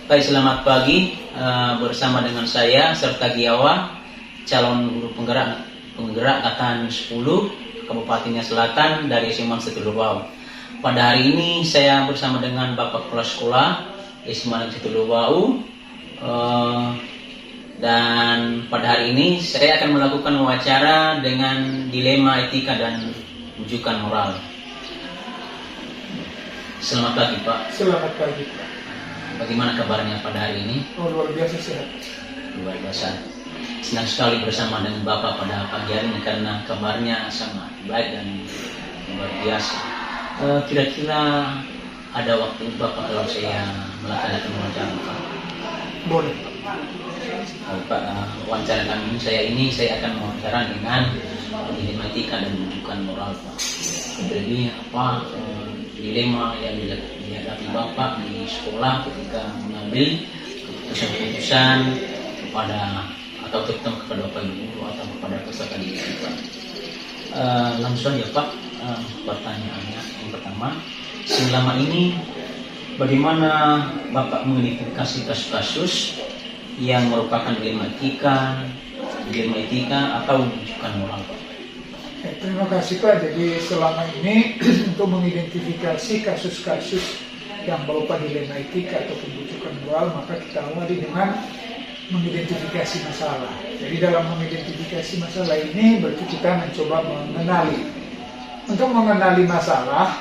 Baik, selamat pagi. Bersama dengan saya serta Giawa, calon guru penggerak angkatan 10 Kabupaten Selatan dari SMA Situlubau. Pada hari ini saya bersama dengan Bapak Kepala Sekolah SMA Situlubau, dan pada hari ini saya akan melakukan wawancara dengan dilema etika dan rujukan moral. Selamat pagi, Pak. Selamat pagi, Pak. Bagaimana kabarnya pada hari ini? Oh, luar biasa sehat. Luar biasa. Senang sekali bersama dengan Bapak pada pagi hari ini karena kabarnya sangat baik dan luar biasa. Kira-kira ada waktu Bapak kalau saya melaksanakan wawancara, Pak? Boleh. Pak, wawancara kami saya akan mewawancara dengan dilema etika dan rujukan moral, Pak. Jadi dilema yang dihadapi Bapak di sekolah ketika mengambil keputusan-keputusan terutama kepada Bapak Ibu atau kepada peserta didik, Pak. Langsung ya, Pak, pertanyaannya yang pertama, selama ini bagaimana Bapak mengidentifikasi kasus-kasus yang merupakan dilema etika atau rujukan moral, Pak? Terima kasih, Pak. Jadi selama ini untuk mengidentifikasi kasus-kasus yang berupa dilema etika atau rujukan moral, maka kita awali dengan mengidentifikasi masalah. Jadi dalam mengidentifikasi masalah ini berarti kita mencoba mengenali. Untuk mengenali masalah,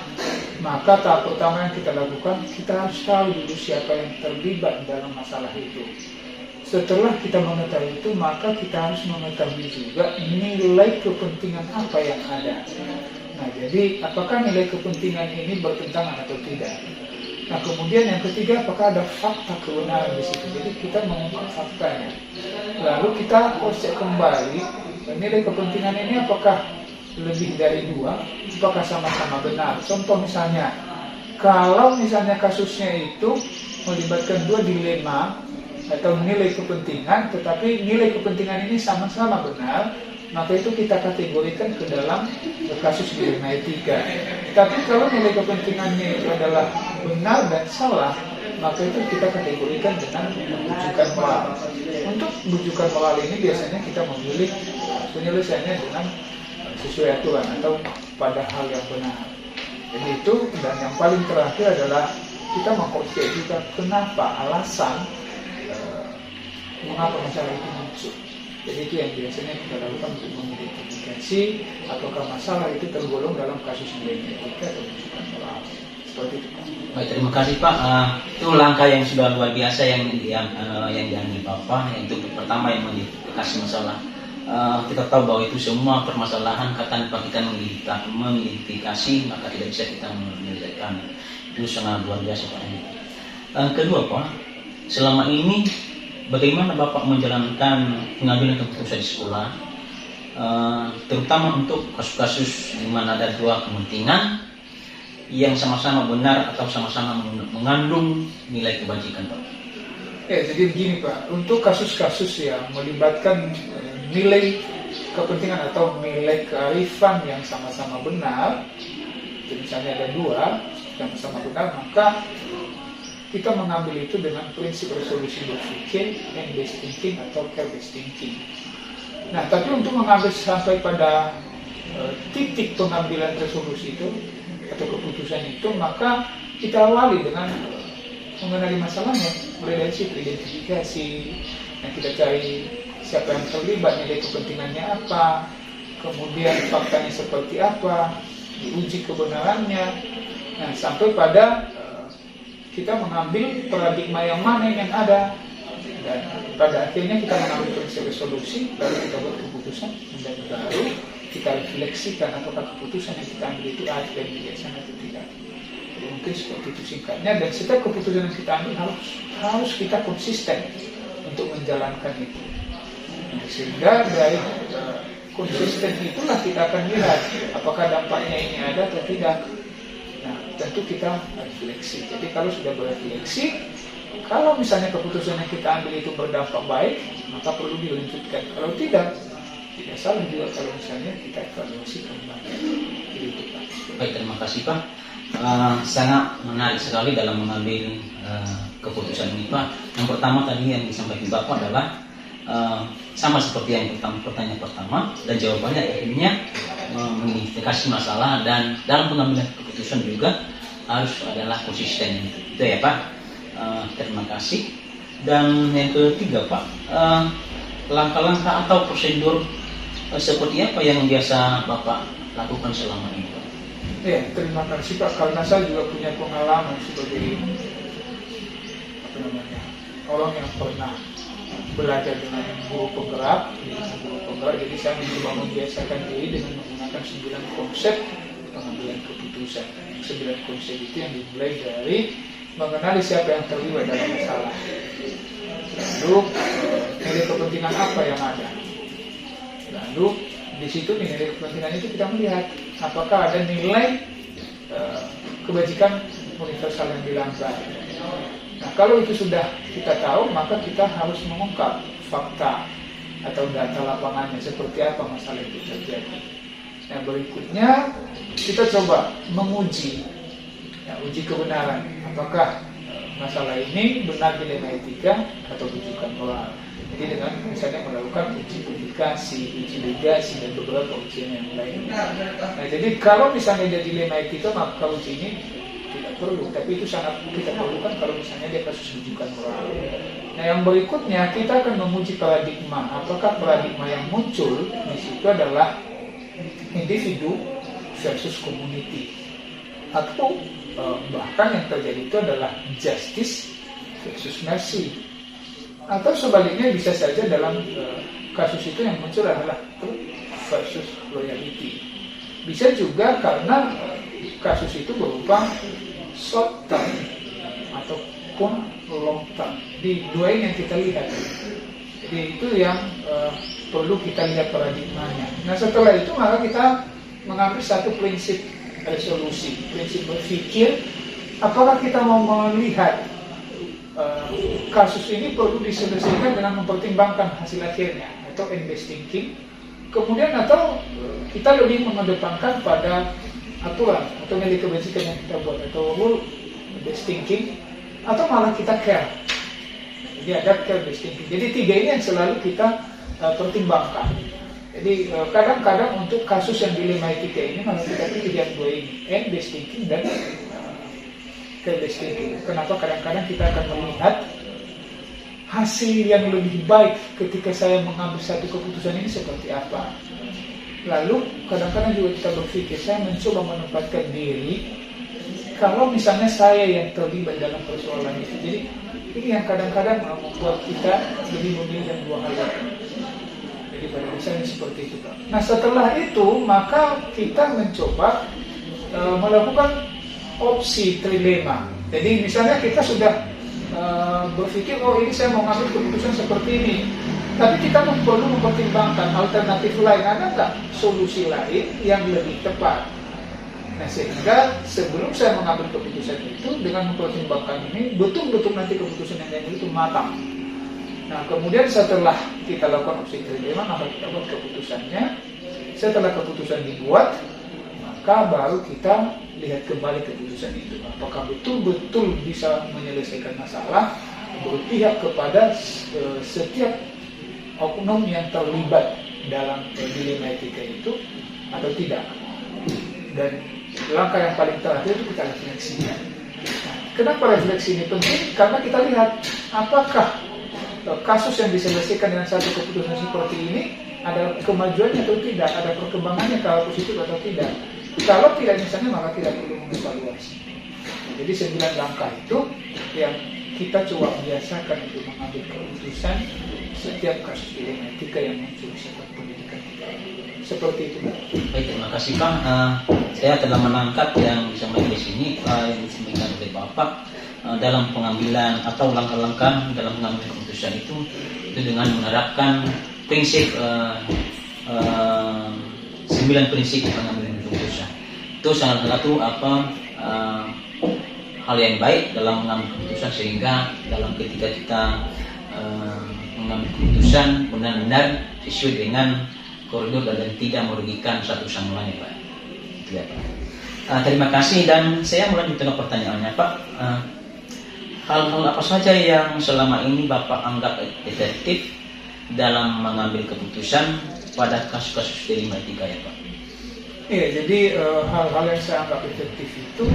maka tahap pertama yang kita lakukan, kita harus tahu dulu siapa yang terlibat dalam masalah itu. Setelah kita mengetahui itu, maka kita harus mengetahui juga nilai kepentingan apa yang ada. Nah, jadi apakah nilai kepentingan ini bertentangan atau tidak? Nah, kemudian yang ketiga, apakah ada fakta kebenaran di situ? Jadi kita mengungkap faktanya. Lalu kita cek kembali nilai kepentingan ini apakah lebih dari dua, apakah sama-sama benar. Contoh misalnya, kalau misalnya kasusnya itu melibatkan dua dilema atau nilai kepentingan, tetapi nilai kepentingan ini sama-sama benar, maka itu kita kategorikan ke dalam kasus dilema etika. Tapi kalau nilai kepentingannya itu adalah benar dan salah, maka itu kita kategorikan dengan rujukan moral. Untuk rujukan moral ini biasanya kita memilih penyelesaiannya dengan sesuai aturan atau pada hal yang benar. Jadi itu, dan yang paling terakhir adalah kita mengkonsider juga kenapa, alasan mengapa masalah itu muncul. Jadi itu yang biasanya kita lakukan untuk mengidentifikasi apakah masalah itu tergolong dalam kasus dilema etika atau rujukan moral. Seperti itu, Pak. Baik, terima kasih, Pak. Itu langkah yang sudah luar biasa yang diambil Bapak. Yaitu pertama yang mengidentifikasi masalah. Kita tahu bahwa itu semua permasalahan tanpa kita mengidentifikasi maka tidak bisa kita menyelesaikan. Itu sangat luar biasa, Pak. Kedua, Pak, selama ini bagaimana Bapak menjalankan pengambilan keputusan di sekolah, terutama untuk kasus-kasus di mana ada dua kepentingan yang sama-sama benar atau sama-sama mengandung nilai kebajikan, Pak? Jadi begini, Pak, untuk kasus-kasus yang melibatkan nilai kepentingan atau nilai kearifan yang sama-sama benar, jadi misalnya ada dua yang sama benar, maka kita mengambil itu dengan prinsip resolusi berpikir, end-based thinking atau care-based thinking. Nah, tapi untuk mengambil sampai pada titik pengambilan resolusi itu atau keputusan itu, maka kita awali dengan mengenali masalahnya, mulai dari situ identifikasi, yang kita cari siapa yang terlibat, nilai kepentingannya apa, kemudian faktanya seperti apa, diuji kebenarannya, nah sampai pada kita mengambil paradigma yang mana yang ada, dan pada akhirnya kita mengambil prinsip resolusi, lalu kita buat keputusan, dan baru kita refleksikan apakah keputusan yang kita ambil itu ada dan bijaksana atau tidak. Jadi mungkin seperti itu singkatnya, dan setiap keputusan yang kita ambil harus kita konsisten untuk menjalankan itu. Sehingga dari konsisten itulah kita akan lihat apakah dampaknya ini ada atau tidak. Nah, tentu kita refleksi. Jadi kalau sudah berefleksi, kalau misalnya keputusan yang kita ambil itu berdampak baik, maka perlu dilanjutkan. Kalau tidak salah juga kalau misalnya kita evaluasi kembali. Jadi itu, Pak. Baik, terima kasih, Pak. sangat menarik sekali dalam mengambil keputusan ini Pak. Yang pertama tadi yang disampaikan Bapak adalah sama seperti yang pertanyaan pertama, dan jawabannya akhirnya mengidentifikasi masalah, dan dalam pengambilan keputusan juga harus adalah konsisten. Itu ya Pak. Terima kasih. Dan yang ketiga Pak, langkah-langkah atau prosedur seperti apa yang biasa Bapak lakukan selama ini Pak? Ya, terima kasih Pak, karena saya juga punya pengalaman sebagai orang yang pernah belajar dengan guru penggerak, jadi saya mencoba membiasakan diri dengan menggunakan 9 konsep pengambilan keputusan. 9 konsep itu yang dimulai dari mengenali siapa yang terlibat dalam masalah, lalu nilai kepentingan apa yang ada, lalu di situ nilai kepentingan itu kita melihat apakah ada nilai kebajikan universal yang dilanggar. Nah, kalau itu sudah kita tahu, maka kita harus mengungkap fakta atau data lapangannya seperti apa masalah itu terjadi. Nah, berikutnya kita coba menguji, uji kebenaran, apakah masalah ini benar nilai etika atau rujukan moral. Jadi dengan misalnya melakukan uji publikasi, uji legasi, dan beberapa ujian yang lain. Nah, jadi kalau misalnya dia dilema etika, maka uji ini tidak perlu. Tapi itu sangat kita perlukan kalau misalnya dia kasus rujukan moral. Nah, yang berikutnya kita akan menguji paradigma. Apakah paradigma yang muncul di situ adalah individu versus community, atau bahkan yang terjadi itu adalah justice versus mercy. Atau sebaliknya bisa saja dalam kasus itu yang muncul adalah truth versus loyalty. Bisa juga karena kasus itu berupa short term ataupun long term. Di dua ini yang kita lihat. Jadi itu yang perlu kita lihat paradigmanya. Nah, setelah itu maka kita mengambil satu prinsip resolusi, prinsip berpikir. Apakah kita mau melihat kasus ini perlu diselesaikan dengan mempertimbangkan hasil akhirnya atau end best thinking, kemudian atau kita lebih mengedepankan pada aturan atau nilai kebajikan yang kita buat atau rule based thinking, atau malah kita care. Jadi ada care based thinking. Jadi tiga ini yang selalu kita pertimbangkan. Jadi kadang-kadang untuk kasus yang dilema etika ini malah kita pilih yang dua ini, end based thinking dan care-based thinking. Kenapa? Kadang-kadang kita akan melihat hasil yang lebih baik ketika saya mengambil satu keputusan ini seperti apa. Lalu kadang-kadang juga kita berpikir, saya mencoba menempatkan diri kalau misalnya saya yang terlibat dalam persoalan itu. Jadi ini yang kadang-kadang membuat kita lebih memilih dua hal itu. Jadi pada misalnya seperti itu. Nah, setelah itu maka kita mencoba melakukan opsi trilema. Jadi misalnya kita sudah berpikir, oh ini saya mau ngambil keputusan seperti ini, tapi kita perlu mempertimbangkan alternatif lain, ada nggak solusi lain yang lebih tepat. Nah, sehingga sebelum saya mengambil keputusan itu dengan mempertimbangkan ini, betul-betul nanti keputusan yang lain itu matang. Nah, kemudian setelah kita lakukan opsi trilema, maka kita buat keputusannya. Setelah keputusan dibuat, maka baru kita lihat kembali keputusan itu. Apakah betul-betul bisa menyelesaikan masalah, berpihak kepada setiap oknum yang terlibat dalam dilema etika itu atau tidak. Dan langkah yang paling terakhir itu kita refleksi. Nah, kenapa refleksi ini penting? Karena kita lihat apakah kasus yang diselesaikan dengan satu keputusan seperti ini ada kemajuannya atau tidak, ada perkembangannya ke arah positif atau tidak. Kalau tidak misalnya, maka tidak perlu mengevaluasi. Jadi 9 langkah itu yang kita coba biasakan untuk mengambil keputusan setiap kasus dilema etika yang muncul di sektor pendidikan kita. Seperti itu. Baik, terima kasih Bang. Saya telah menangkap yang disampaikan di sini, yang disampaikan oleh Bapak dalam pengambilan atau langkah-langkah dalam mengambil keputusan itu dengan menerapkan prinsip 9 prinsip pengambilan keputusan. Itu salah satu hal yang baik dalam mengambil keputusan, sehingga dalam ketika kita mengambil keputusan benar-benar sesuai dengan koridor dan tidak merugikan satu sama lain, Pak. Itu ya, Pak. Terima kasih, dan saya melanjutkan pertanyaannya Pak. Hal-hal apa saja yang selama ini Bapak anggap efektif dalam mengambil keputusan pada kasus-kasus dilema etika ya Pak? Iya, jadi hal-hal yang saya anggap efektif itu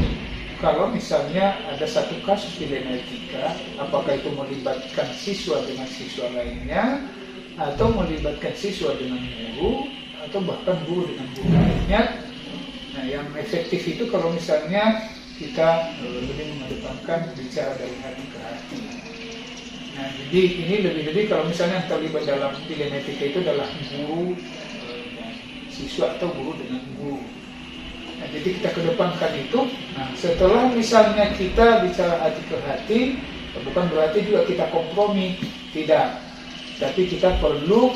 kalau misalnya ada satu kasus dilema etika, apakah itu melibatkan siswa dengan siswa lainnya, atau melibatkan siswa dengan guru, atau bahkan guru dengan guru lainnya. Nah, yang efektif itu kalau misalnya kita lebih mengedepankan bicara dari hati ke hati. Nah, jadi ini lebih-lebih kalau misalnya yang terlibat dalam dilema etika itu adalah guru dan siswa atau guru dengan guru. Nah, jadi kita kedepankan itu. Nah, setelah misalnya kita bicara hati ke hati, bukan berarti juga kita kompromi, tidak. Tapi kita perlu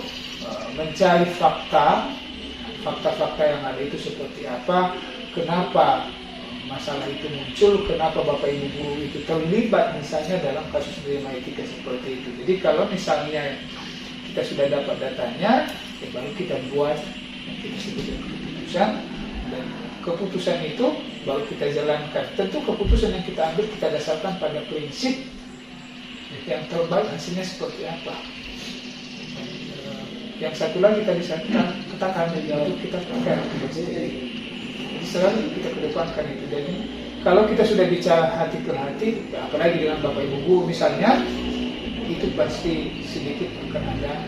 mencari fakta-fakta yang ada itu seperti apa, kenapa masalah itu muncul, kenapa Bapak Ibu guru itu terlibat misalnya dalam kasus dilema etika seperti itu. Jadi kalau misalnya kita sudah dapat datanya, ya baru kita buat yang kita sebut dengan keputusan, dan keputusan itu baru kita jalankan. Tentu keputusan yang kita ambil kita dasarkan pada prinsip yang terbaik hasilnya seperti apa. Yang satu lagi tadi saya katakan, yaitu kita pakai sendiri. Jadi selalu kita kedepankan itu. Jadi kalau kita sudah bicara hati ke hati, apalagi dengan Bapak Ibu guru misalnya, itu pasti sedikit akan ada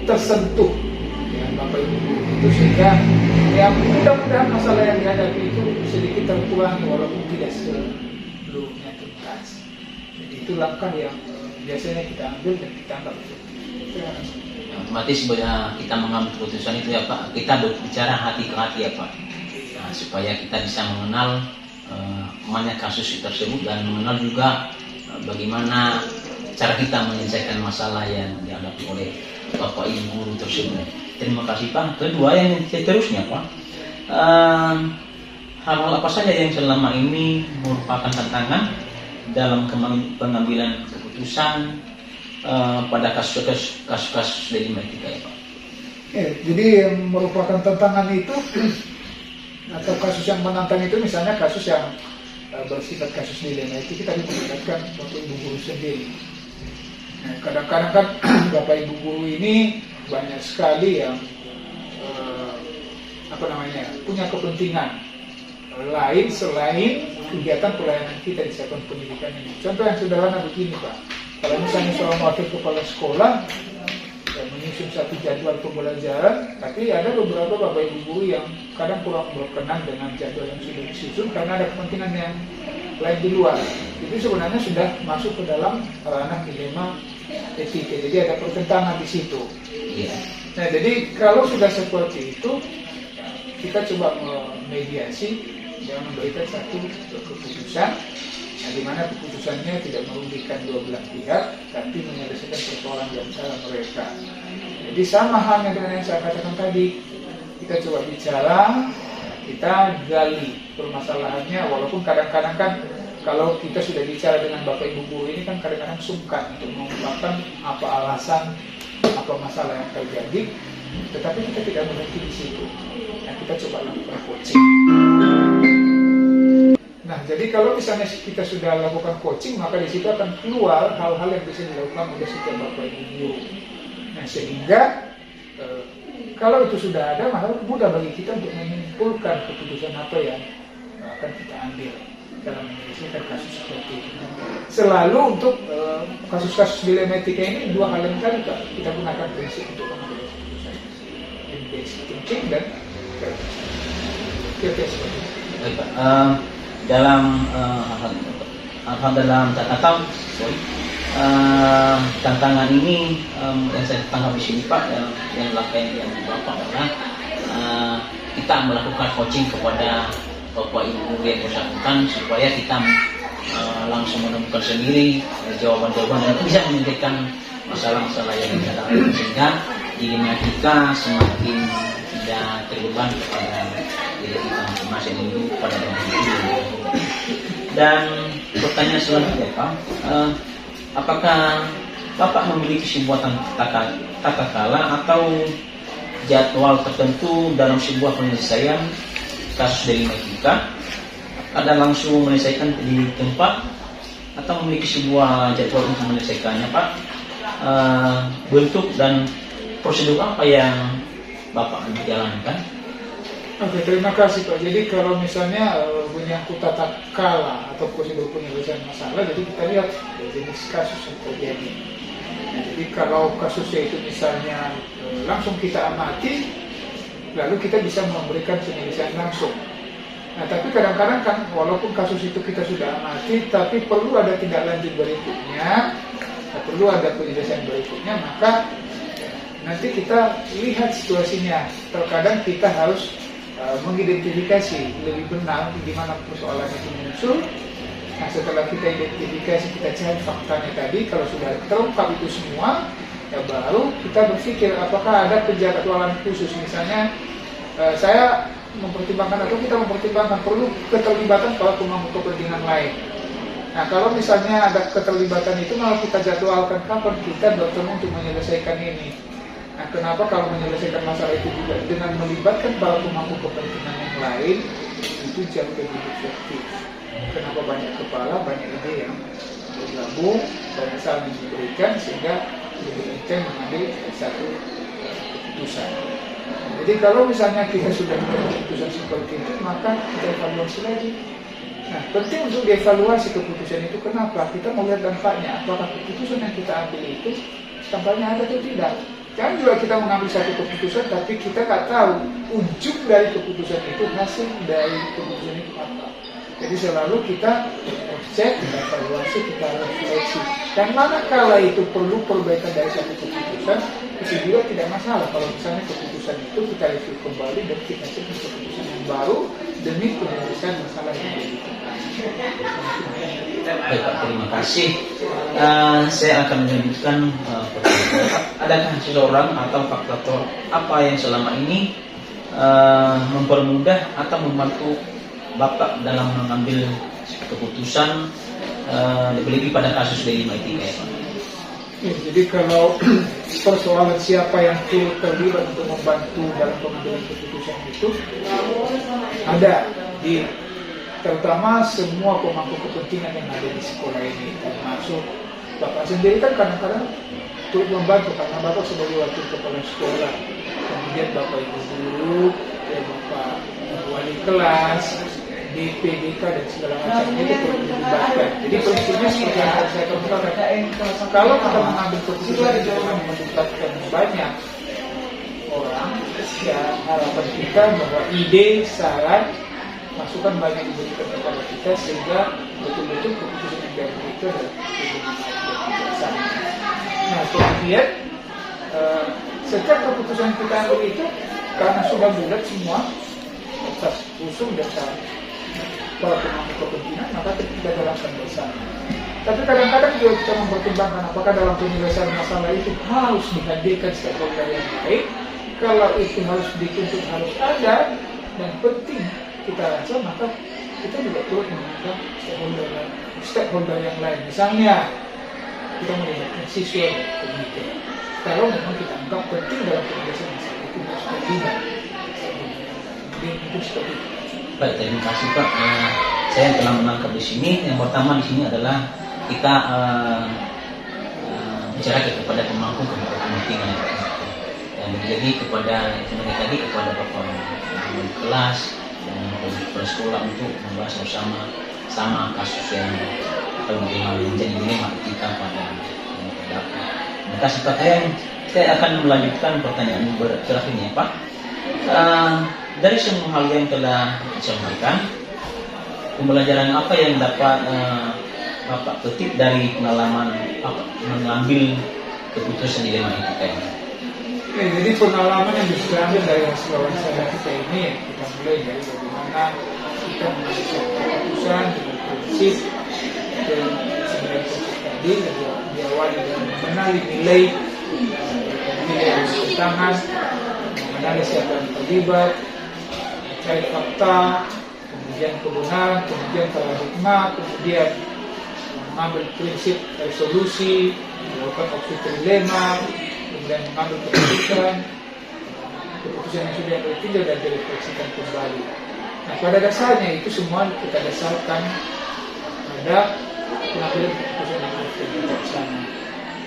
tersentuh dengan Bapak Ibu guru itu, sehingga yang mudah-mudahan masalah yang dihadapi itu sedikit terkurangi walaupun tidak seluruhnya tuntas. Jadi itu langkah yang biasanya kita ambil dan kita anggap efektif. Otomatis kita mengambil keputusan itu ya Pak, kita berbicara hati ke hati ya Pak, supaya kita bisa mengenal mana kasus tersebut dan mengenal juga bagaimana cara kita menyelesaikan masalah yang dihadapi oleh Bapak Ibu guru tersebut. Terima kasih Pak. Kedua yang seterusnya Pak, hal-hal apa saja yang selama ini merupakan tantangan dalam pengambilan keputusan pada kasus-kasus dilema etika ya Pak? Ya, jadi yang merupakan tantangan itu atau kasus yang menantang itu misalnya kasus yang bersifat kasus dilema etika kita melibatkan Bapak Ibu guru sendiri. Nah, kadang-kadang kan Bapak Ibu guru ini banyak sekali yang punya kepentingan lain selain kegiatan pelayanan kita di satuan pendidikan ini. Contoh yang sederhana begini Pak. Kalau misalnya seorang wakil kepala sekolah menyusun satu jadwal pembelajaran, tapi ada beberapa Bapak Ibu guru yang kadang kurang berkenan dengan jadwal yang sudah disusun karena ada kepentingan yang lain di luar. Itu sebenarnya sudah masuk ke dalam ranah dilema etika. Jadi ada pertentangan di situ. Iya. Nah, jadi kalau sudah seperti itu, kita coba memediasi dan memberikan satu keputusan. Nah, di mana keputusannya tidak merugikan dua belah pihak, tapi menyelesaikan persoalan di antara mereka. Jadi sama halnya dengan yang saya katakan tadi, kita coba bicara, kita gali permasalahannya, walaupun kadang-kadang kan kalau kita sudah bicara dengan Bapak Ibu guru ini kan kadang-kadang sungkan untuk mengungkapkan apa alasan, apa masalah yang terjadi, tetapi kita tidak berhenti di situ. Nah, kita coba lakukan coaching. Nah, jadi kalau misalnya kita sudah lakukan coaching, maka di situ akan keluar hal-hal yang bisa dilakukan oleh setiap Bapak Ibu guru. Nah, sehingga kalau itu sudah ada, maka mudah bagi kita untuk menyimpulkan keputusan apa yang akan kita ambil dalam menyelesaikan kasus seperti itu. Selalu untuk kasus-kasus dilema etika ini dua hal yang tadi kita gunakan prinsip untuk mengambil keputusan, basic thinking dan kira-kira seperti itu. Baik Pak. Dalam tantangan ini yang saya tangkap di sini Pak, yang langkah yang Bapak adalah kita melakukan coaching kepada Bapak Ibu yang bersangkutan supaya kita langsung menemukan sendiri jawaban-jawaban yang bisa menyelesaikan masalah-masalah yang kita hadapi, sehingga dirinya kita semakin tidak terbeban kepada diri kita masing-masing itu pada diri. Dan pertanyaan selanjutnya Pak, apakah Bapak memiliki sebuah tata cara atau jadwal tertentu dalam sebuah penyelesaian kasus dilema etika, ada langsung menyelesaikan di tempat atau memiliki sebuah jadwal untuk menyelesaikannya, Pak? Bentuk dan prosedur apa yang Bapak jalankan? Oke, terima kasih Pak. Jadi kalau misalnya menyangkut tata kala atau prosedur penyelesaian masalah, jadi kita lihat jenis kasus yang terjadi. Nah, jadi kalau kasusnya itu misalnya langsung kita amati, lalu kita bisa memberikan penyelesaian langsung. Nah, tapi kadang-kadang kan walaupun kasus itu kita sudah amati, tapi perlu ada tindak lanjut berikutnya, perlu ada penyelesaian berikutnya, maka nanti kita lihat situasinya. Terkadang kita harus mengidentifikasi lebih benar di mana persoalan itu muncul. Nah, setelah kita identifikasi, kita cari faktanya tadi, kalau sudah terungkap itu semua, ya baru kita berpikir apakah ada penjadwalan khusus. Misalnya saya mempertimbangkan atau kita mempertimbangkan perlu keterlibatan para pemangku kepentingan lain. Nah, kalau misalnya ada keterlibatan itu, malah kita jadwalkan kapan kita bertemu untuk menyelesaikan ini. Nah, kenapa kalau menyelesaikan masalah itu juga dengan melibatkan para pemangku kepentingan yang lain, itu jauh lebih efektif. Kenapa banyak kepala, banyak ide yang bergabung, banyak saling diberikan, sehingga lebih enteng mengambil satu keputusan. Jadi kalau misalnya kita sudah membuat keputusan seperti itu, maka kita evaluasi lagi. Nah, penting untuk dievaluasi keputusan itu. Kenapa? Kita mau lihat dampaknya. Apakah keputusan yang kita ambil itu dampaknya ada atau tidak? Jangan juga kita mengambil satu keputusan, tapi kita nggak tahu ujung dari keputusan itu, hasil dari keputusan itu apa. Jadi selalu kita cek, evaluasi, kita refleksi. Dan manakala itu perlu perbaikan dari satu keputusan, itu juga tidak masalah. Kalau misalnya keputusan itu kita review kembali dan kita cek keputusan yang baru demi penyelesaian masalah yang dibutuhkan. Baik Pak, terima kasih. Saya akan melanjutkan pertanyaan. Adakah seseorang atau faktor apa yang selama ini mempermudah atau membantu Bapak dalam mengambil keputusan lebih-lebih pada kasus dilema etika ya Pak? Ya, jadi kalau persoalan siapa yang terlibat untuk membantu dalam pengambilan keputusan itu ada di terutama semua pemangku kepentingan yang ada di sekolah ini, termasuk Bapak sendiri kan kadang-kadang turut membantu karena Bapak sebagai wakil kepala sekolah, kemudian Bapak ibu guru, ya Bapak wali kelas, DPDK dan segala macamnya itu perlu dilibatkan. Jadi prinsipnya seperti yang saya katakan, kalau kita mengambil keputusan itu dengan melibatkan banyak orang, ya harapan kita bahwa ide, saran, masukan banyak diberikan kepada kita sehingga betul-betul keputusan yang diambil itu adalah keputusan yang bijaksana. Nah, kemudian setiap keputusan yang kita ambil itu karena sudah bulat semua atas usul dan saran para pemangku kepentingan, maka kita jalankan bersama. Tapi kadang-kadang juga kita mempertimbangkan apakah dalam penyelesaian masalah itu harus dihadirkan stakeholder yang lain. Kalau itu harus dituntut harus ada dan penting kita rasa, maka kita juga perlu mengundang stakeholder yang lain. Misalnya kita melibatkan siswa dan komite. Kalau memang kita anggap penting dalam penyelesaian masalah itu harus terlibat. Jadi itu seperti itu. Baik, terima kasih Pak. Saya telah menangkap di sini. Yang pertama di sini adalah kita bicara kepada pemangku kepentingan, dan jadi kepada mereka tadi kepada Bapak wali kelas dan kepala sekolah untuk membahas bersama kasus yang menjadi dilema etika pada Bapak. Terima kasih Pak. Saya akan melanjutkan pertanyaan terakhir ini ya Pak. Dari semua hal yang telah disampaikan, pembelajaran apa yang dapat Bapak petik dari pengalaman mengambil keputusan dilema etika ini? Oke, jadi pengalaman yang bisa diambil dari hasil wawancara kita ini, kita mulai dari bagaimana kita mengambil keputusan dengan prinsip dan sembilan prinsip tadi, diawali dengan mengenali nilai yang tangan, mengenali siapa yang terlibat, mencari fakta, kemudian kebenaran, kemudian paradigma, kemudian mengambil prinsip resolusi, melakukan opsi dilema, kemudian mengambil keputusan yang sudah ditinjau dan direfleksikan kembali. Nah, pada dasarnya itu semua kita dasarkan pada pengambilan keputusan yang bijaksana.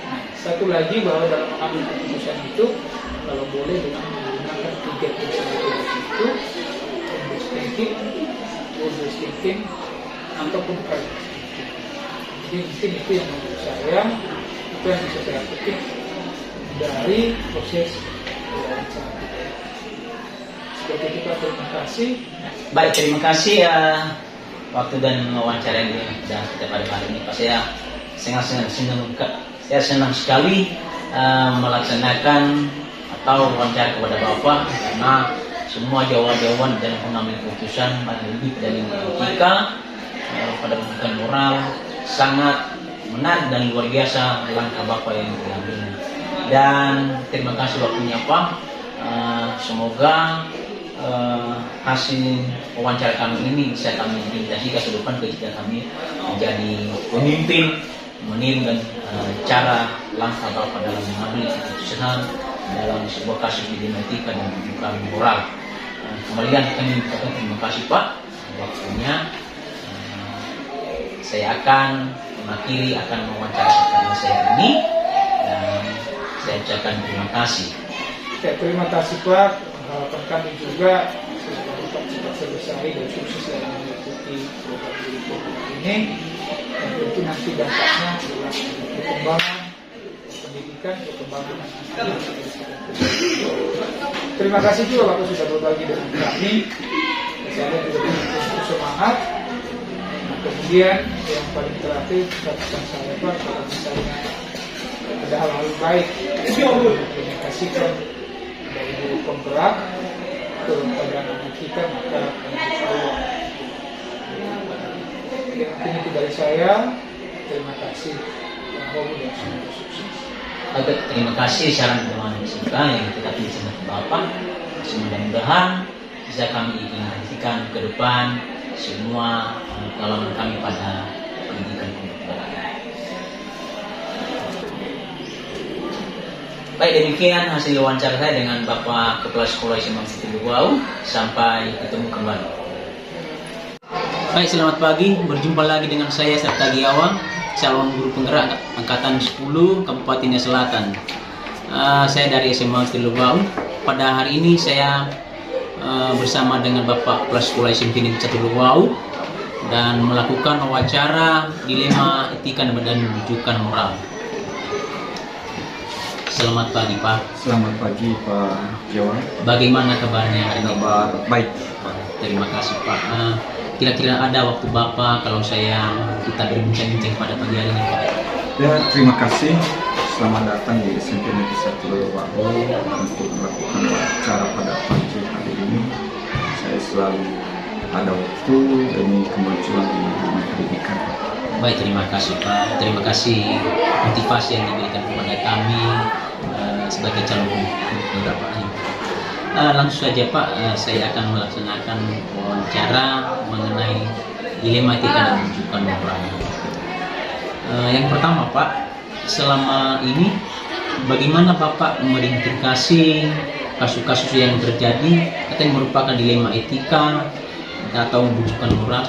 Nah, satu lagi bahwa dalam mengambil keputusan itu, kalau boleh dengan menggunakan 3 prinsip itu, home-based thinking, rule-based thinking, ataupun pragmatic thinking. Jadi mungkin itu yang menurut saya, itu yang bisa saya petik dari proses wawancara. Seperti itu Pak, terima kasih. Baik, terima kasih waktu dan wawancara yang kita pada hari ini. Pak, saya senang sekali melaksanakan atau wawancara kepada Bapak, karena semua jawaban dan pengambil keputusan lebih dari etika pada pendidikan moral sangat menarik dan luar biasa langkah Bapak yang diambilnya. Dan terima kasih waktunya Pak. Semoga hasil wawancara kami ini bisa kami implementasikan ke depan ketika kami menjadi pemimpin, meniru dan cara langkah Bapak dalam mengambil keputusan dalam sebuah kasus etika dan bukan moral. Kembali kami mengucapkan terima kasih Pak waktunya. Saya akan mengakhiri wawancara saya ini dan saya ucapkan terima kasih. Ya, terima kasih Pak. Harapan kami juga semoga Bapak cepat selesai dan sukses dalam mengikuti program ini, dan tentu nanti dampaknya adalah perkembangan pendidikan, perkembangan terima kasih juga Bapak sudah berbagi dengan kami. Saya juga punya semangat. Nah, kemudian yang paling terakhir catatan saya Pak, kalau misalnya ada hal-hal baik yang diimplementasikan dari guru penggerak kepada anak kita, maka Allah. Mungkin itu dari saya. Terima kasih. Dan semoga sukses. Terima kasih saran teman kita yang kita pilih sama Bapak. Mudah-mudahan bisa kami implementasikan ke depan semua pengalaman kami pada pendidikan kedokteran. Baik, demikian hasil wawancara saya dengan Bapak Kepala Sekolah SMA Siti Luwau. Sampai ketemu kembali. Baik, selamat pagi. Berjumpa lagi dengan saya Serta Giawa, calon guru penggerak angkatan 10 Kabupaten Selatan. Saya dari SMA Siti Luwau. Pada hari ini saya bersama dengan Bapak Kepala Sekolah SMP Negeri 1 Luwau dan melakukan wawancara dilema etika dan rujukan moral. Selamat pagi Pak. Selamat pagi Pak Jawa. Bagaimana kabarnya hari ini? Kabar baik Pak. Terima kasih Pak. Kira-kira ada waktu Bapak kalau kita berbincang-bincang pada pagi hari ini Pak? Ya, terima kasih. Selamat datang di SMP Negeri 1 Luwau untuk melakukan wawancara pada pagi hari ini. Saya selalu ada waktu demi kemunculan di dunia pendidikan. Baik, terima kasih Pak. Terima kasih motivasi yang diberikan kepada kami sebagai calon penggerak Pak. Langsung saja Pak, saya akan melaksanakan wawancara mengenai dilema etika dan rujukan moral. Yang pertama Pak, selama ini bagaimana Bapak mengidentifikasi kasus-kasus yang terjadi atau yang merupakan dilema etika atau rujukan moral?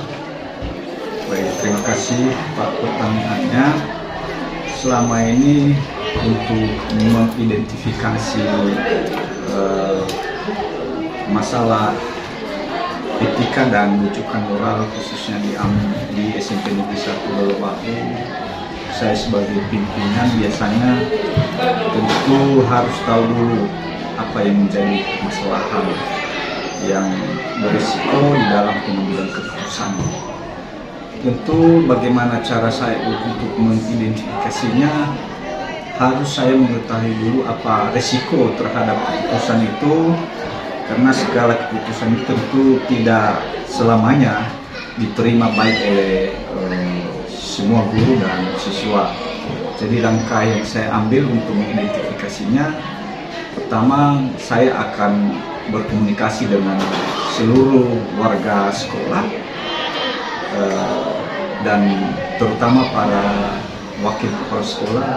Baik, terima kasih Pak pertanyaannya. Selama ini untuk mengidentifikasi masalah etika dan rujukan moral khususnya di SMP Negeri 1 Luwau, saya sebagai pimpinan biasanya tentu harus tahu dulu apa yang menjadi permasalahan yang berisiko di dalam pengambilan keputusan. Tentu bagaimana cara saya untuk mengidentifikasinya, harus saya mengetahui dulu apa resiko terhadap keputusan itu, karena segala keputusan itu tentu tidak selamanya diterima baik oleh semua guru dan siswa. Jadi langkah yang saya ambil untuk mengidentifikasinya, pertama saya akan berkomunikasi dengan seluruh warga sekolah dan terutama para wakil kepala sekolah.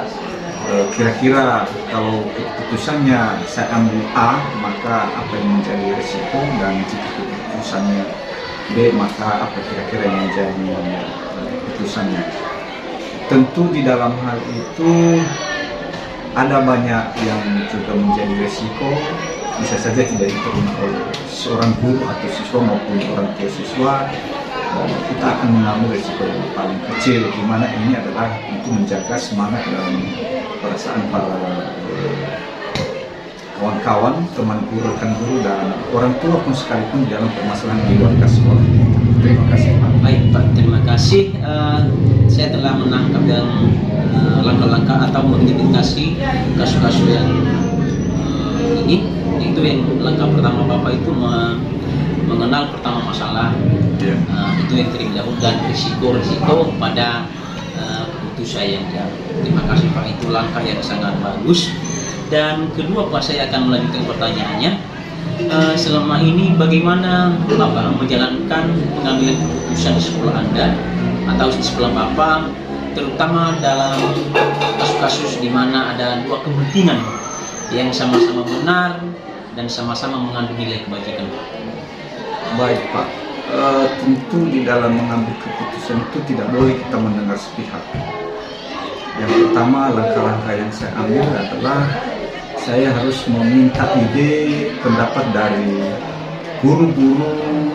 Kira-kira kalau keputusannya saya ambil A, maka apa yang menjadi resiko, dan jika keputusannya B, maka apa kira-kira yang menjadi keputusannya. Tentu di dalam hal itu ada banyak yang juga menjadi resiko, bisa saja tidak diterima oleh seorang guru atau siswa maupun orang tua siswa. Kita akan mengambil resiko yang paling kecil, di mana ini adalah untuk menjaga semangat dan perasaan para kawan-kawan, teman guru, rekan guru, dan orang tua pun sekalipun di dalam permasalahan di luar sekolah. Terima kasih Pak. Baik Pak, terima kasih. Saya telah menangkap dan langkah-langkah atau mengidentifikasi kasus-kasus yang ini. Itu yang langkah pertama Bapak itu mengenal pertama masalah, itu yang terlebih dahulu, dan risiko-risiko pada keputusan yang jauh. Terima kasih Pak, itu langkah yang sangat bagus. Dan kedua Pak, saya akan melanjutkan pertanyaannya. Selama ini bagaimana Bapak menjalankan pengambilan keputusan di sekolah Anda atau di sekolah Bapak, terutama dalam kasus-kasus di mana ada dua kepentingan yang sama-sama benar dan sama-sama mengandung nilai kebajikan? Baik Pak, tentu di dalam mengambil keputusan itu tidak boleh kita mendengar sepihak. Yang pertama, langkah-langkah yang saya ambil adalah saya harus meminta ide, pendapat dari guru-guru,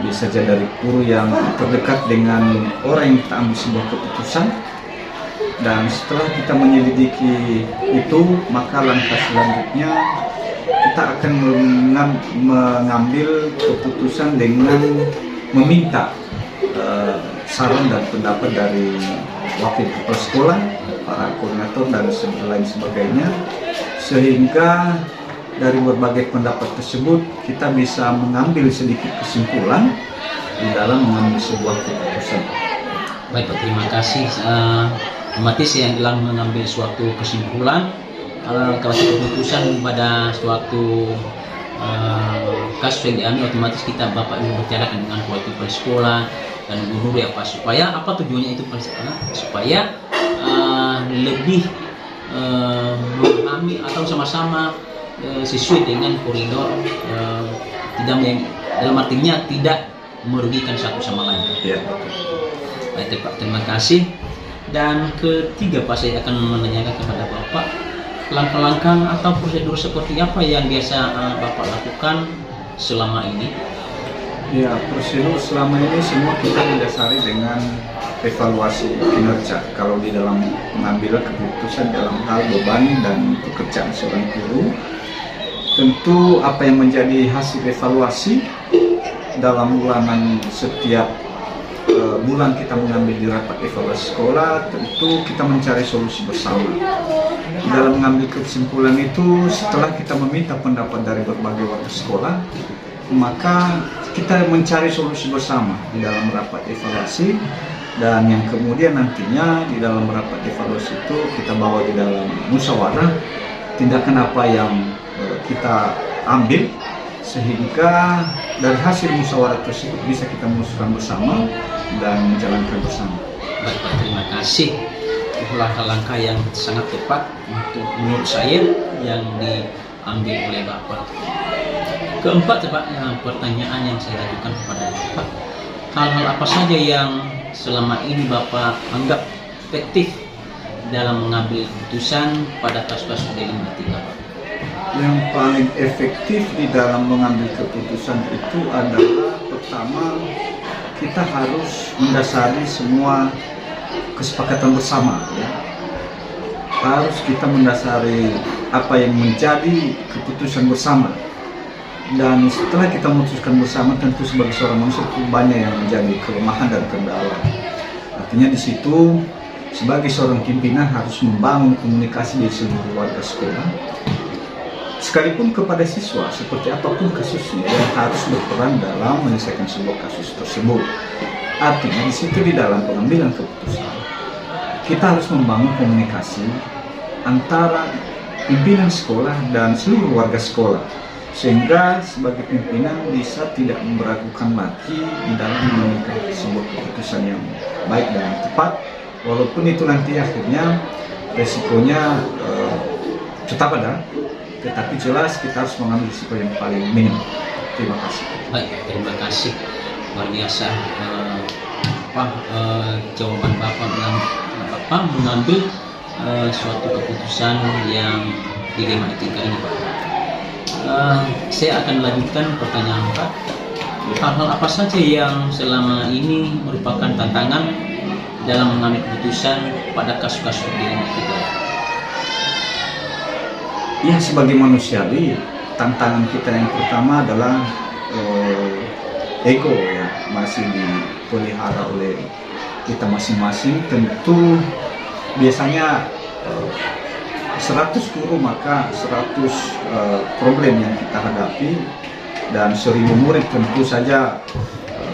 bisa saja dari guru yang terdekat dengan orang yang kita ambil sebuah keputusan. Dan setelah kita menyelidiki itu, maka langkah selanjutnya kita akan mengambil keputusan dengan meminta saran dan pendapat dari wakil kepala sekolah, para koordinator, dan lain sebagainya, sehingga dari berbagai pendapat tersebut kita bisa mengambil sedikit kesimpulan di dalam mengambil sebuah keputusan. Baik Pak, terima kasih. Otomatis yang dalam mengambil suatu kesimpulan, kalau keputusan pada suatu kasus yang diambil, otomatis kita Bapak Ibu bicarakan dengan wakil kepala sekolah dan guru ya Pak, supaya apa tujuannya itu Pak? Supaya lebih memahami atau sama-sama sesuai dengan koridor, tidak dalam artinya tidak merugikan satu sama lain. Ya. Baik Pak, terima kasih. Dan ketiga Pak, saya akan menanyakan kepada Bapak, langkah-langkah atau prosedur seperti apa yang biasa Bapak lakukan selama ini? Ya, prosedur selama ini semua kita didasari dengan evaluasi kinerja. Kalau di dalam mengambil keputusan dalam hal beban dan pekerjaan seorang guru, tentu apa yang menjadi hasil evaluasi dalam bulanan setiap bulan kita mengambil di rapat evaluasi sekolah, tentu kita mencari solusi bersama. Dalam mengambil kesimpulan itu, setelah kita meminta pendapat dari berbagai warga sekolah, maka kita mencari solusi bersama di dalam rapat evaluasi, dan yang kemudian nantinya di dalam rapat evaluasi itu kita bawa di dalam musyawarah tindakan apa yang kita ambil, sehingga dari hasil musyawarah tersebut bisa kita memutuskan bersama dan menjalankan bersama. Baik Pak, terima kasih. Itu langkah-langkah yang sangat tepat untuk menurut saya yang diambil oleh Bapak. Keempat Pak, pertanyaan yang saya ajukan kepada Bapak, hal-hal apa saja yang selama ini Bapak anggap efektif dalam mengambil keputusan pada kasus-kasus dilematika Pak? Yang paling efektif di dalam mengambil keputusan itu adalah pertama, kita harus mendasari semua kesepakatan bersama, ya. Harus kita mendasari apa yang menjadi keputusan bersama, dan setelah kita memutuskan bersama, tentu sebagai seorang manusia banyak yang menjadi kelemahan dan kendala. Artinya di situ sebagai seorang pimpinan harus membangun komunikasi di seluruh warga sekolah, sekalipun kepada siswa, seperti apapun kasusnya, yang harus berperan dalam menyelesaikan sebuah kasus tersebut. Artinya di situ di dalam pengambilan keputusan, kita harus membangun komunikasi antara pimpinan sekolah dan seluruh warga sekolah, sehingga sebagai pimpinan bisa tidak meragukan lagi di dalam mengambil sebuah keputusan yang baik dan tepat, walaupun itu nanti akhirnya resikonya tetap ada. Tetapi jelas kita harus mengambil risiko yang paling minim. Terima kasih. Baik, terima kasih. luar biasa jawaban Bapak dalam Bapak mengambil suatu keputusan yang dilema etika ini, Pak. Saya akan lanjutkan pertanyaan Pak. Hal-hal apa saja yang selama ini merupakan tantangan dalam mengambil keputusan pada kasus-kasus dilema etika? Ya, sebagai manusiawi, tantangan kita yang pertama adalah ego ya, masih dipelihara oleh kita masing-masing. Tentu biasanya 100 guru maka 100 problem yang kita hadapi, dan 1000 murid tentu saja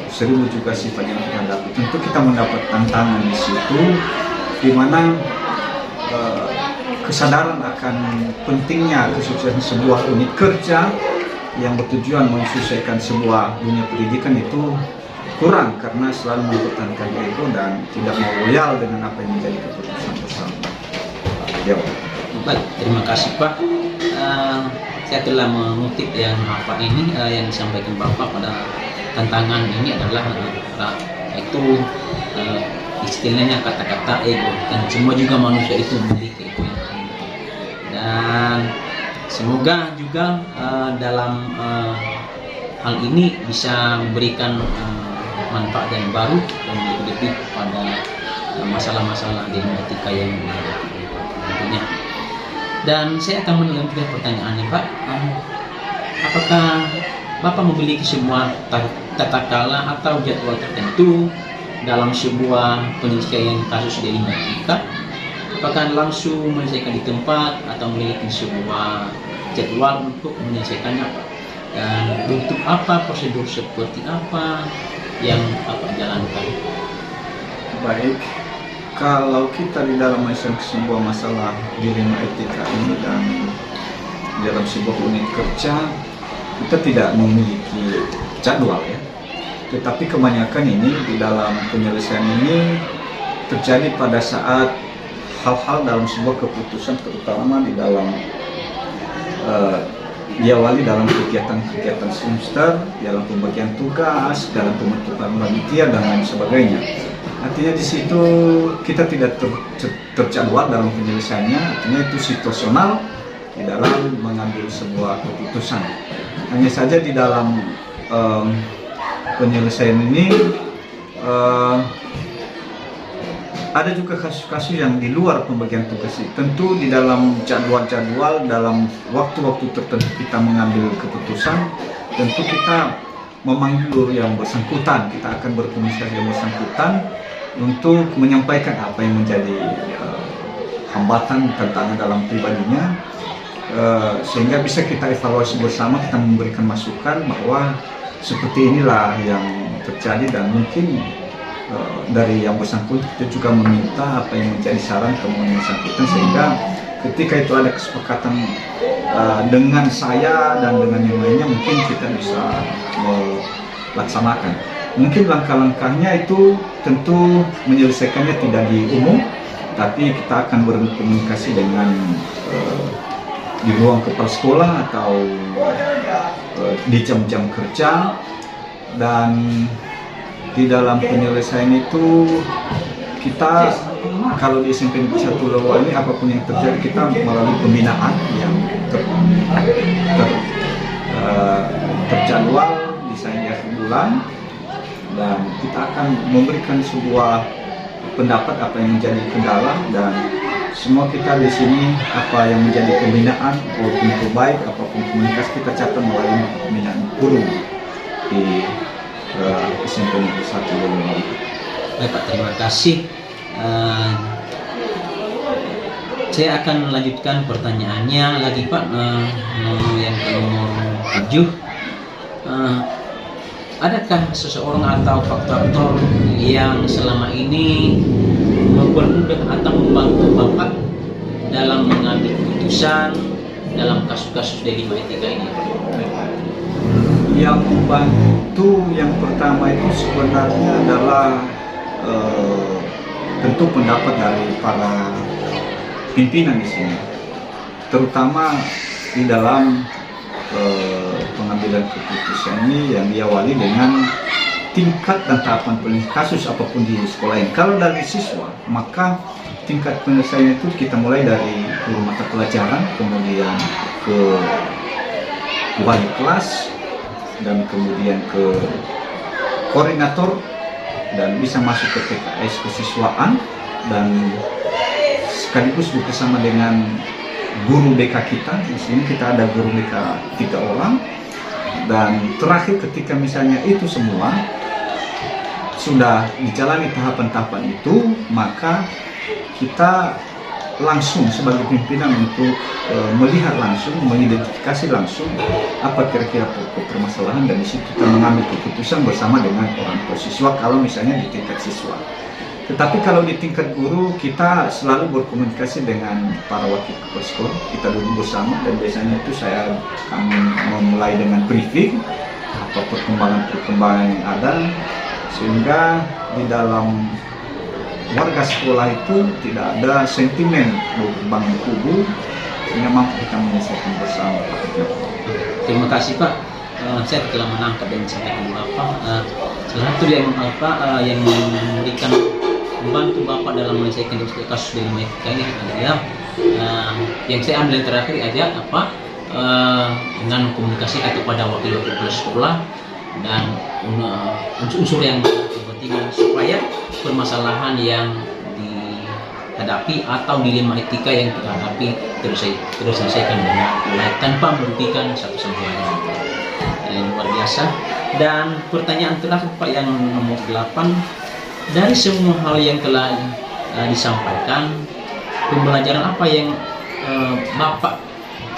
1000 juga sifat yang kita hadapi. Tentu kita mendapat tantangan di situ, di mana kesadaran akan pentingnya kesuksesan sebuah unit kerja yang bertujuan mensukseskan sebuah dunia pendidikan itu kurang, karena selalu mempertahankan ego dan tidak mau loyal dengan apa yang menjadi keputusan bersama. Baik, terima kasih Pak. Saya telah mengutip yang apa ini yang disampaikan Bapak pada tantangan ini adalah itu istilahnya kata-kata ego, dan semua juga manusia itu memiliki ego yang tinggi. Dan semoga juga dalam hal ini bisa memberikan manfaat yang baru dan lebih pada masalah-masalah di etika yang tentunya. Dan saya akan melanjutkan pertanyaannya, Pak. Apakah Bapak memiliki sebuah tata cara atau jadwal tertentu dalam sebuah penyelesaian kasus dilema etika? Apakah langsung menyelesaikan di tempat atau memiliki sebuah jadwal untuk menyelesaikannya, Pak? Dan bentuk apa, prosedur seperti apa yang Bapak jalankan? Baik, kalau kita di dalam sebuah masalah dilema etika ini dan dalam sebuah unit kerja, kita tidak memiliki jadwal ya. Tetapi kebanyakan ini di dalam penyelesaian ini terjadi pada saat hal-hal dalam sebuah keputusan, terutama di dalam diawali dalam kegiatan-kegiatan semester, dalam pembagian tugas, dalam pembentukan panitia dan lain sebagainya. Artinya di situ kita tidak terjadwal dalam penyelesaiannya, artinya itu situasional di dalam mengambil sebuah keputusan. Hanya saja di dalam penyelesaian ini ada juga kasus-kasus yang di luar pembagian tugas itu. Tentu di dalam jadwal-jadwal, dalam waktu-waktu tertentu kita mengambil keputusan, tentu kita memanggil yang bersangkutan, kita akan berkomunikasi yang bersangkutan untuk menyampaikan apa yang menjadi hambatan, tantangan dalam pribadinya, sehingga bisa kita evaluasi bersama, kita memberikan masukan bahwa seperti inilah yang terjadi, dan mungkin dari yang bersangkutan kita juga meminta apa yang menjadi saran temuan yang bersangkutan, sehingga ketika itu ada kesepakatan dengan saya dan dengan yang lainnya, mungkin kita bisa melaksanakan. Mungkin langkah-langkahnya itu tentu menyelesaikannya tidak di umum, tapi kita akan berkomunikasi dengan di ruang kepala sekolah atau di jam-jam kerja. Dan di dalam penyelesaian itu kita, kalau di SMP Negeri 1 Lowa ini, apapun yang terjadi kita melalui pembinaan yang terjadwal desain di akhir bulan, dan kita akan memberikan sebuah pendapat apa yang menjadi kendala, dan semua kita di sini apa yang menjadi pembinaan walaupun itu baik, apapun komunikasi kita catat melalui pembinaan guru di SMP Negeri 1 Lowa. Baik Pak, terima kasih. Saya akan melanjutkan pertanyaannya lagi Pak, yang ke nomor 7. Adakah seseorang atau faktor yang selama ini mempermudah atau membantu Bapak dalam mengambil keputusan dalam kasus-kasus dilema etika ini? Yang membantu yang pertama itu sebenarnya adalah tentu pendapat dari para pimpinan di sini, terutama di dalam pengambilan keputusan ini yang diawali dengan tingkat dan tahapan penyelesaian kasus apapun di sekolah ini. Kalau dari siswa, maka tingkat penyelesaian itu kita mulai dari guru mata pelajaran, kemudian ke wali kelas, dan kemudian ke koordinator, dan bisa masuk ke PKS kesiswaan, dan sekaligus bersama dengan guru BK kita. Di sini kita ada guru BK 3 orang, dan terakhir ketika misalnya itu semua sudah dijalani tahapan-tahapan itu, maka kita langsung sebagai pimpinan untuk melihat langsung, mengidentifikasi langsung apa kira-kira pokok permasalahan, dan di situ kita mengambil keputusan bersama dengan orang tua siswa kalau misalnya di tingkat siswa. Tetapi kalau di tingkat guru, kita selalu berkomunikasi dengan para wakil kepala sekolah, kita duduk bersama, dan biasanya itu kami memulai dengan briefing apa perkembangan yang ada, sehingga di dalam warga sekolah itu tidak ada sentimen bangun kubu, sehingga mampu kita menyelesaikan bersama. Terima kasih Pak. Saya telah menangkap dan disampaikan Bapak. Salah satu yang yang memberikan membantu Bapak dalam menyelesaikan kasus dilematika ini adalah yang saya ambil terakhir aja dengan komunikasi kepada wakil-wakil kepala sekolah dan unsur yang kepentingan supaya permasalahan yang dihadapi atau dilema etika yang kita hadapi terus selesaikan dengan baik tanpa merugikan satu sama lain. Luar biasa. Dan pertanyaan terakhir Pak yang nomor 8, dari semua hal yang telah disampaikan, pembelajaran apa yang Bapak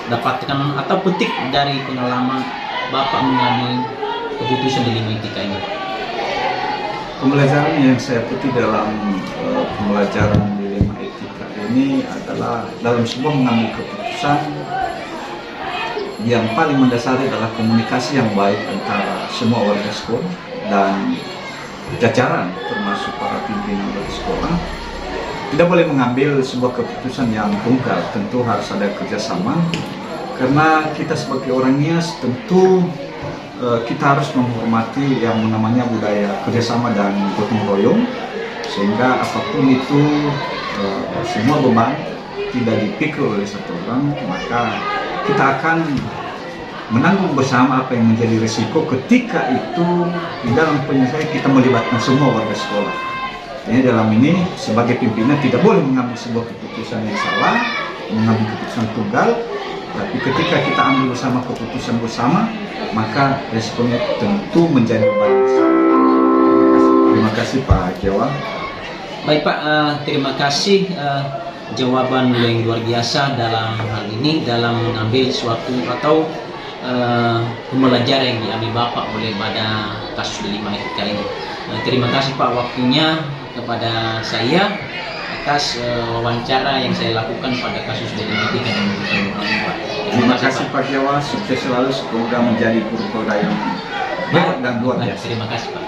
dapatkan atau petik dari pengalaman Bapak mengambil keputusan dilema etika ini? Pembelajaran yang saya petik dalam pembelajaran dilema etika ini adalah dalam sebuah mengambil keputusan yang paling mendasari adalah komunikasi yang baik antara semua warga sekolah dan jajaran, termasuk para pimpinan warga sekolah. Tidak boleh mengambil sebuah keputusan yang tunggal, tentu harus ada kerjasama, karena kita sebagai orang Nias tentu kita harus menghormati yang namanya budaya kerjasama dan gotong royong, sehingga apapun itu semua beban tidak dipikul oleh satu orang, maka kita akan menanggung bersama apa yang menjadi risiko ketika itu di dalam penyelesaian kita melibatkan semua warga sekolah. Jadi dalam ini sebagai pimpinan tidak boleh mengambil sebuah keputusan yang salah, mengambil keputusan tunggal, tapi ketika kita ambil bersama keputusan bersama, maka resikonya tentu menjadi baik. Terima kasih Pak Jawa. Baik Pak, terima kasih jawaban yang luar biasa dalam hal ini, dalam mengambil suatu atau pembelajaran yang diambil Bapak oleh pada kasus dilema etika ini. Terima kasih Pak waktunya kepada saya atas wawancara yang saya lakukan pada kasus dilema etika dan Pak. Terima kasih Pak Jawa, sukses selalu, semoga menjadi guru yang baik dan luar biasa. Terima kasih Pak.